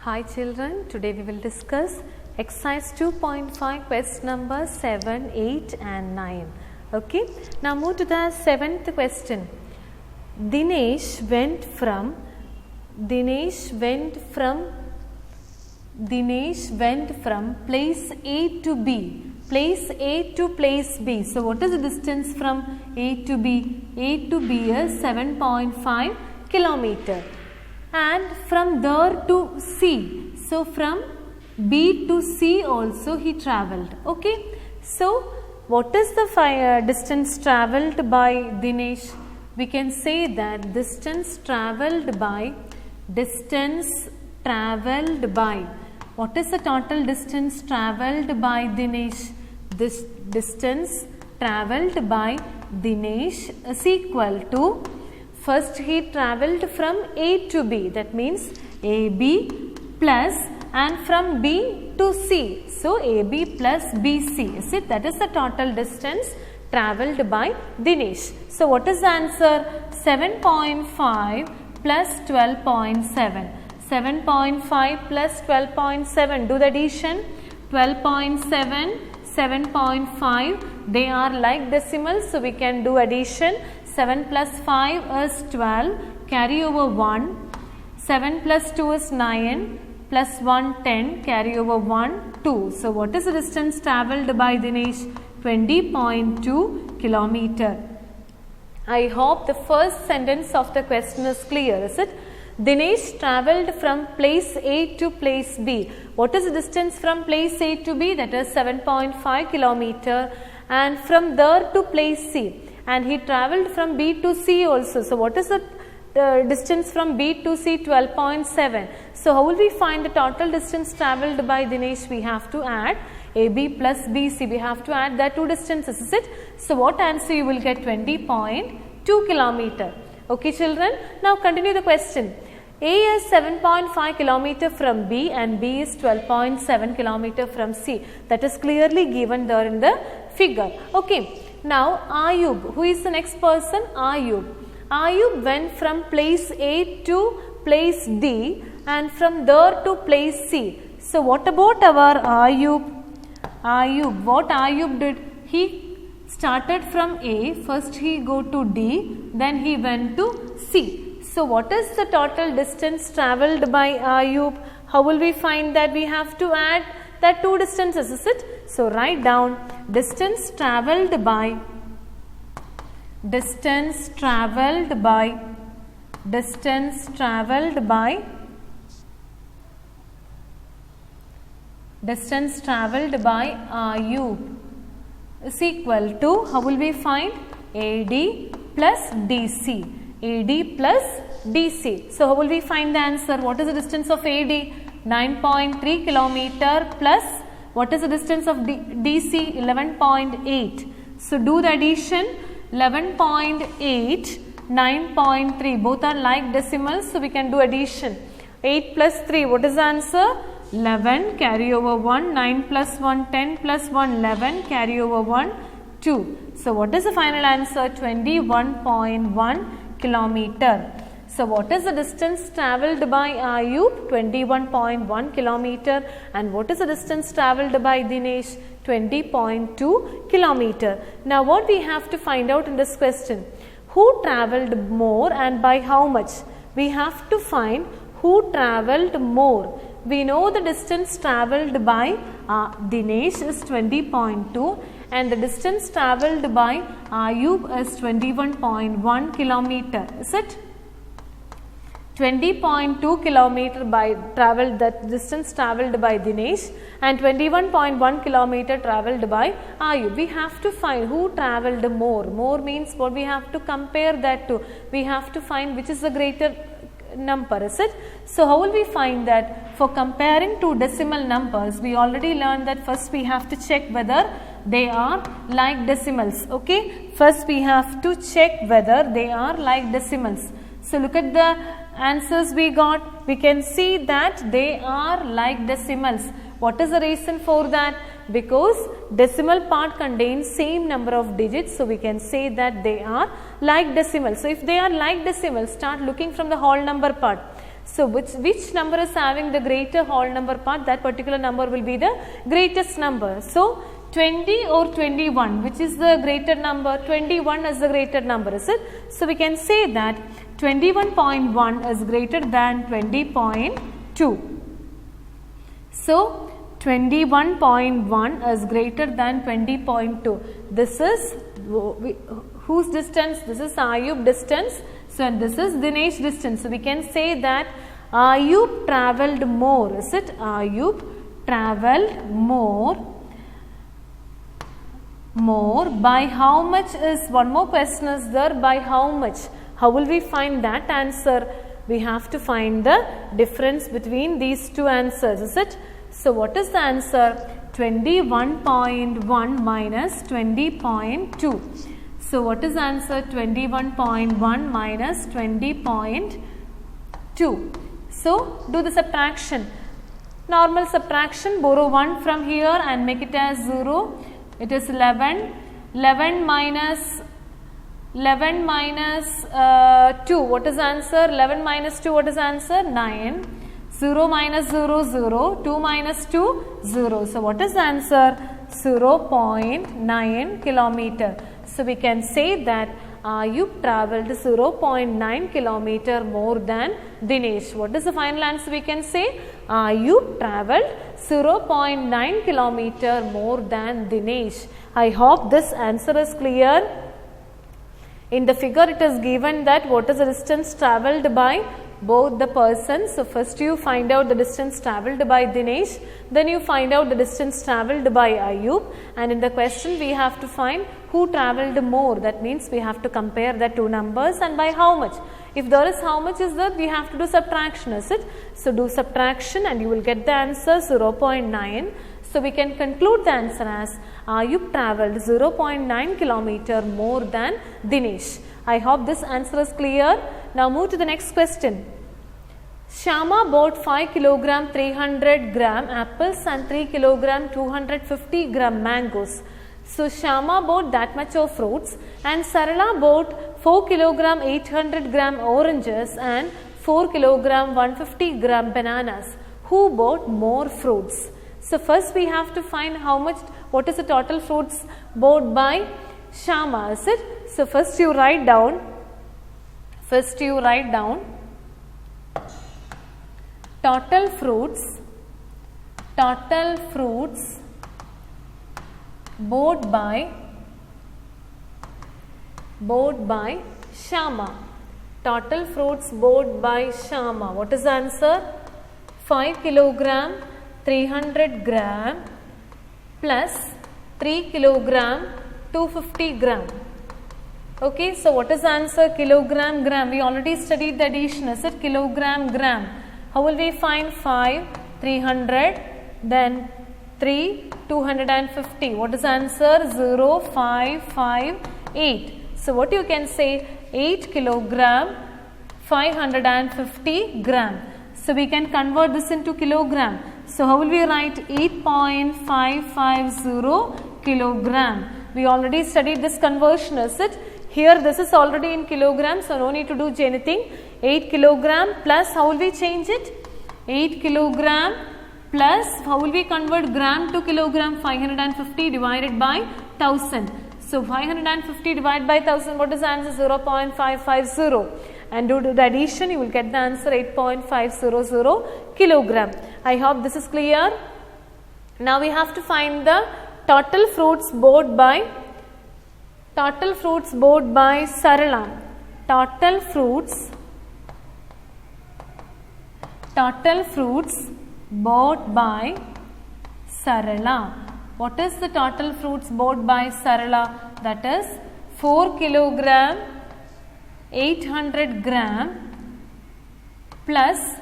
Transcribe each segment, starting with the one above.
Hi children, today we will discuss exercise 2.5 question number 7, 8 and 9. Okay, now move to the 7th question. Dinesh went from place A to B. Place A to place B. So what is the distance from A to B? A to B is 7.5 kilometer. And from there to C. So from B to C also he travelled. Okay. So what is the distance travelled by Dinesh? We can say that distance travelled by. What is the total distance travelled by Dinesh? This distance travelled by Dinesh is equal to, first he travelled from A to B, that means AB plus, and from B to C. So AB plus BC, is it? That is the total distance travelled by Dinesh. So what is the answer? 7.5 plus 12.7. 7.5 plus 12.7. Do the addition. 12.7, 7.5. They are like decimals, so we can do addition. 7 plus 5 is 12. Carry over 1. 7 plus 2 is 9. Plus 1, 10. Carry over 1, 2. So what is the distance travelled by Dinesh? 20.2 kilometer. I hope the first sentence of the question is clear, is it? Dinesh travelled from place A to place B. What is the distance from place A to B? That is 7.5 kilometer. And from there to place C. And he travelled from B to C also. So what is the distance from B to C? 12.7. So how will we find the total distance travelled by Dinesh? We have to add AB plus BC. We have to add that two distances, is it? So what answer you will get? 20.2 kilometer. Okay children, now continue the question. A is 7.5 kilometer from B and B is 12.7 kilometer from C. That is clearly given there in the figure. Okay, now Ayub, who is the next person? Ayub. Ayub went from place A to place D and from there to place C. So what about our Ayub? Ayub, what Ayub did? He started from A, first he go to D, then he went to C. So what is the total distance travelled by Ayub? How will we find that? We have to add that two distances, is it? So write down distance travelled by Ayub is equal to, how will we find? AD plus DC. AD plus DC. So how will we find the answer? What is the distance of AD? 9.3 kilometer plus, what is the distance of DC? 11.8. So do the addition. 11.8, 9.3. Both are like decimals, so we can do addition. 8 plus 3, what is the answer? 11, carry over 1, 9 plus 1, 10 plus 1, 11, carry over 1, 2. So what is the final answer? 21.1 kilometer. So what is the distance travelled by Ayub? 21.1 kilometer. And what is the distance travelled by Dinesh? 20.2 kilometer. Now what we have to find out in this question? Who travelled more and by how much? We have to find who travelled more. We know the distance travelled by Dinesh is 20.2 and the distance travelled by Ayub is 21.1 kilometer. Is it? 20.2 kilometer by travelled, that distance travelled by Dinesh, and 21.1 kilometer travelled by Ayub. We have to find who travelled more. More means what? We have to compare that to. We have to find which is the greater number, is it? So how will we find that? For comparing two decimal numbers, we already learned that first we have to check whether they are like decimals. Okay, first we have to check whether they are like decimals. So look at the answers we got. We can see that they are like decimals. What is the reason for that? Because decimal part contains same number of digits, so we can say that they are like decimals. So if they are like decimals, start looking from the whole number part. So which number is having the greater whole number part, that particular number will be the greatest number. So 20 or 21, which is the greater number? 21 is the greater number, is it? So we can say that 21.1 is greater than 20.2. So 21.1 is greater than 20.2. This is whose distance? This is Ayub distance. So and this is Dinesh distance. So we can say that Ayub travelled more, is it? Ayub travelled more by how much is, one more question is there, by how much? How will we find that answer? We have to find the difference between these two answers, is it? So what is the answer? 21.1 minus 20.2. So what is the answer? 21.1 minus 20.2. So do the subtraction. Normal subtraction, borrow 1 from here and make it as 0. It is 11. 11 minus 2. What is the answer? 11 minus 2. What is the answer? 9. 0 minus 0, 0. 2 minus 2, 0. So what is the answer? 0.9 kilometer. So we can say that Ayub travelled 0.9 kilometer more than Dinesh. What is the final answer we can say? Ayub travelled 0.9 kilometer more than Dinesh. I hope this answer is clear. In the figure it is given that what is the distance travelled by both the persons. So first you find out the distance travelled by Dinesh, then you find out the distance travelled by Ayub, and in the question we have to find who travelled more. That means we have to compare the two numbers and by how much. If there is how much is there, we have to do subtraction, is it? So do subtraction and you will get the answer 0.9. So we can conclude the answer as Ayub travelled 0.9 kilometer more than Dinesh. I hope this answer is clear. Now move to the next question. Shama bought 5 kg 300 gram apples and 3 kg 250 gram mangoes. So Shama bought that much of fruits and Sarala bought 4 kg 800 gram oranges and 4 kg 150 gram bananas. Who bought more fruits? So first we have to find how much, what is the total fruits bought by Shama, is it? So first you write down total fruits bought by Shama. Total fruits bought by Shama. What is the answer? 5 kg 300 gram plus 3 kg 250 gram. Okay, so what is the answer? Kilogram, gram. We already studied the addition, is it? Kilogram, gram. How will we find 5, 300, then 3, 250? What is the answer? 0, 5, 5, 8. So what you can say? 8 kilogram, 550 gram. So we can convert this into kilogram. So how will we write? 8.550 kilogram. We already studied this conversion, is it? Here this is already in kilograms, so no need to do anything. 8 kilogram plus, how will we change it? 8 kilogram plus, how will we convert gram to kilogram? 550 divided by 1000. So 550 divided by 1000, what is the answer? 0.550. And due to the addition, you will get the answer 8.500 kilogram. I hope this is clear. Now we have to find the total fruits bought by Sarala. Total fruits bought by Sarala. What is the total fruits bought by Sarala? That is 4 kilogram 800 gram plus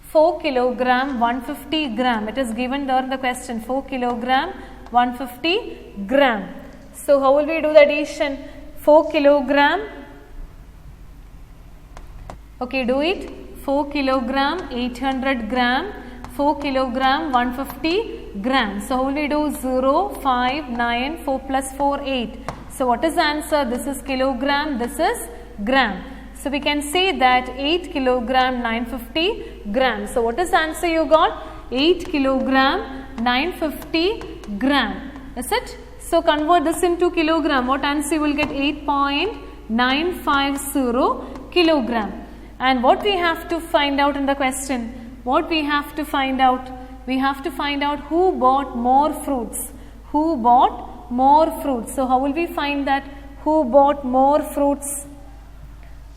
4 kilogram 150 gram. It is given there in the question, 4 kilogram 150 gram. So how will we do the addition? 4 kilogram, okay, do it. 4 kilogram 800 gram, 4 kilogram 150 gram. So how will we do? 0, 5, 9, 4 plus 4, 8. So what is the answer? This is kilogram, this is gram. So we can say that 8 kilogram 950 grams. So what is the answer you got? 8 kilogram 950 gram. Is it? So convert this into kilogram. What answer you will get? 8.950 kilogram. And what we have to find out in the question? What we have to find out? We have to find out who bought more fruits. Who bought more fruits? So how will we find that? Who bought more fruits?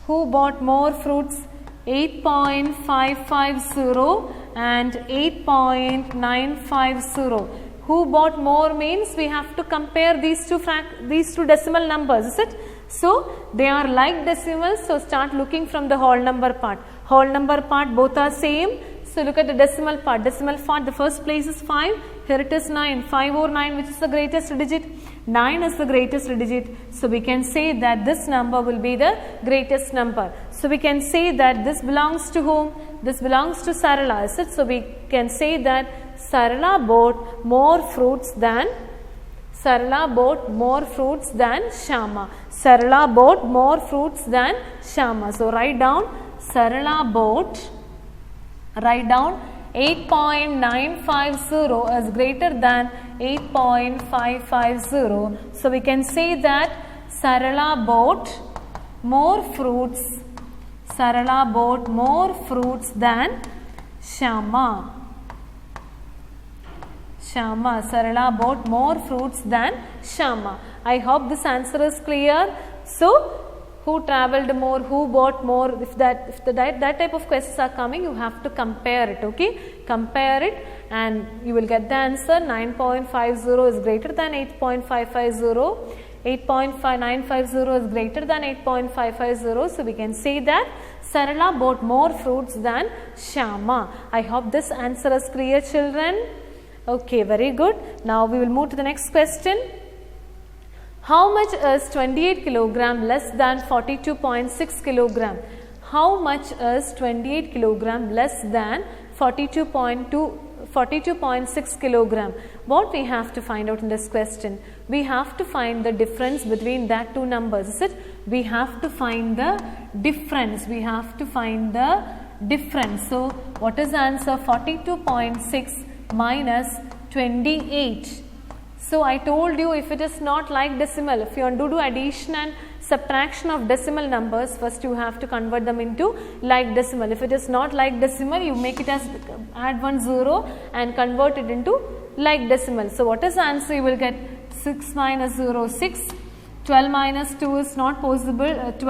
Who bought more fruits? 8.550 and 8.950. Who bought more means we have to compare these two decimal numbers, is it? So they are like decimals, so start looking from the whole number part. Whole number part both are same. So look at the decimal part. Decimal part, the first place is 5, here it is 9. 5 over 9, which is the greatest digit? 9 is the greatest digit. So we can say that this number will be the greatest number. So we can say that this belongs to whom? This belongs to Sarala, is it? So we can say that Sarala bought more fruits than Shyama. Sarala bought more fruits than Shyama. So write down Sarala bought, write down 8.950 is greater than 8.550. So we can say that Sarala bought more fruits. Sarala bought more fruits than Shyama. Sarala bought more fruits than Shyama. I hope this answer is clear. So, who travelled more, who bought more? If that type of questions are coming, you have to compare it. Okay, compare it, and you will get the answer. 9.50 is greater than 8.550. 8.950 is greater than 8.550. So we can say that Sarala bought more fruits than Shyama. I hope this answer is clear, children. Okay, very good. Now we will move to the next question. How much is 28 kilogram less than 42.6 kilogram? How much is 28 kilogram less than 42.6 kilogram? What we have to find out in this question? We have to find the difference between that two numbers, is it? We have to find the difference. We have to find the difference. So what is the answer? 42.6 minus 28. So I told you, if it is not like decimal, if you want to do addition and subtraction of decimal numbers, first you have to convert them into like decimal. If it is not like decimal, you make it as add 1 0 and convert it into like decimal. So what is the answer? You will get 6 minus 0, 6. 12 minus 2 is not possible. 2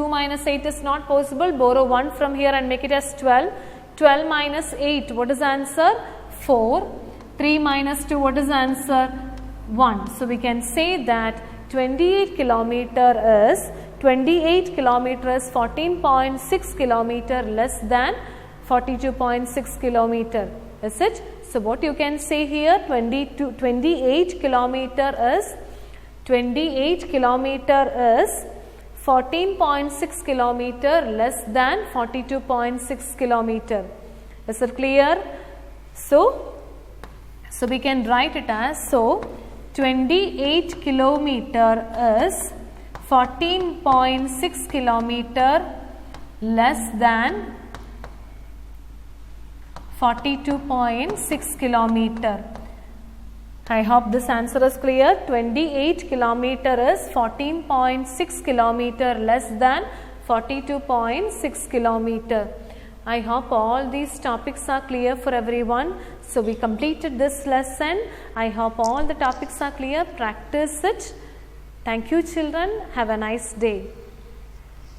minus 8 is not possible. Borrow 1 from here and make it as 12. 12 minus 8, what is the answer? 4. 3 minus 2, what is the answer? 1. So we can say that 28 kilometer is 14.6 kilometer less than 42.6 kilometer. Is it? So what you can say here? 28 kilometer is 14.6 kilometer less than 42.6 kilometer. Is it clear? So we can write it as, so 28 kilometer is 14.6 kilometer less than 42.6 kilometer. I hope this answer is clear. 28 kilometer is 14.6 kilometer less than 42.6 kilometer. I hope all these topics are clear for everyone. So we completed this lesson. I hope all the topics are clear. Practice it. Thank you, children. Have a nice day.